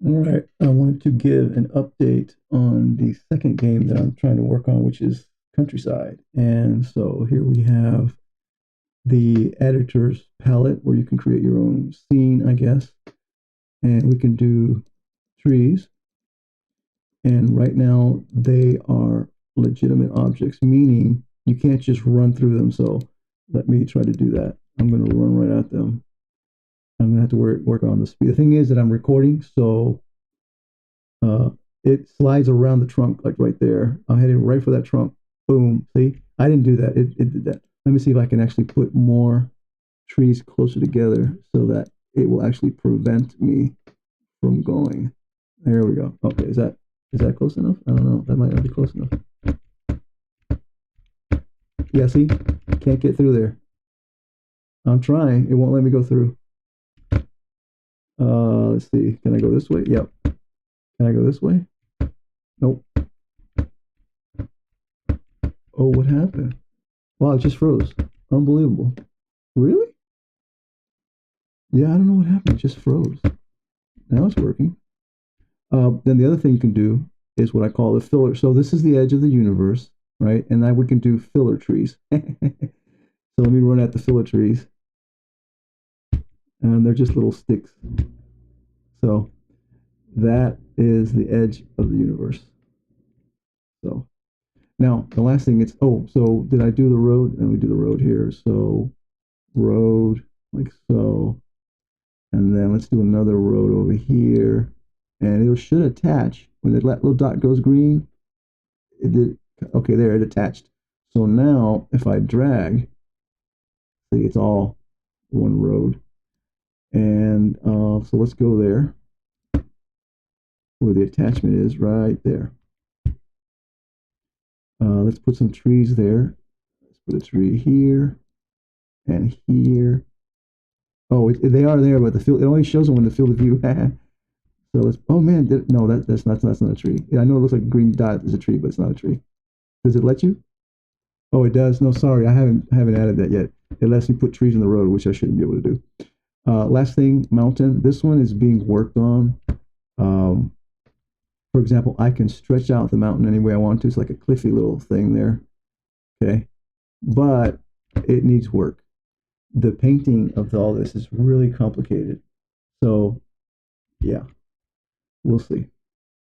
All right, I wanted to give an update on the second game that I'm trying to work on, which is Countryside. And so here we have the editor's palette where you can create your own scene, I guess. And we can do trees. And right now they are legitimate objects, meaning you can't just run through them. So let me try to do that. I'm going to run right at them. I'm going to have to work on the speed. The thing is that I'm recording, so Uh, it slides around the trunk like right there. I'm heading right for that trunk. Boom. See, I didn't do that. It did that. Let me see if I can actually put more trees closer together so that it will actually prevent me from going. There we go. Okay, is that close enough? I don't know. That might not be close enough. Yeah, see, can't get through there. I'm trying. It won't let me go through. Let's see. Can I go this way? Yep. Can I go this way? Nope. Oh, what happened? Wow, it just froze. Unbelievable. Really? Yeah, I don't know what happened. It just froze. Now it's working. Then the other thing you can do is what I call the filler. So this is the edge of the universe, right? And now we can do filler trees. So let me run at the filler trees. And they're just little sticks. So that is the edge of the universe. So now the last thing it's, oh, so did I do the road? And we do the road here. So road like so. And then let's do another road over here. And it should attach when the little dot goes green. It did. Okay, there it attached. So now if I drag, see it's all one road. And so let's go there where the attachment is right there. Let's put some trees there. Let's put a tree here and here. Oh, they are there, but the field it only shows them when the field of view. So let's. Oh man, no, that's not a tree. Yeah, I know it looks like a green dot is a tree, but it's not a tree. Does it let you? Oh, it does. No, sorry, I haven't added that yet. It lets me put trees in the road, which I shouldn't be able to do. Last thing, mountain. This one is being worked on. Um, for example, I can stretch out the mountain any way I want to. It's like a cliffy little thing there. Okay, but it needs work. The painting of all this is really complicated. So yeah, we'll see.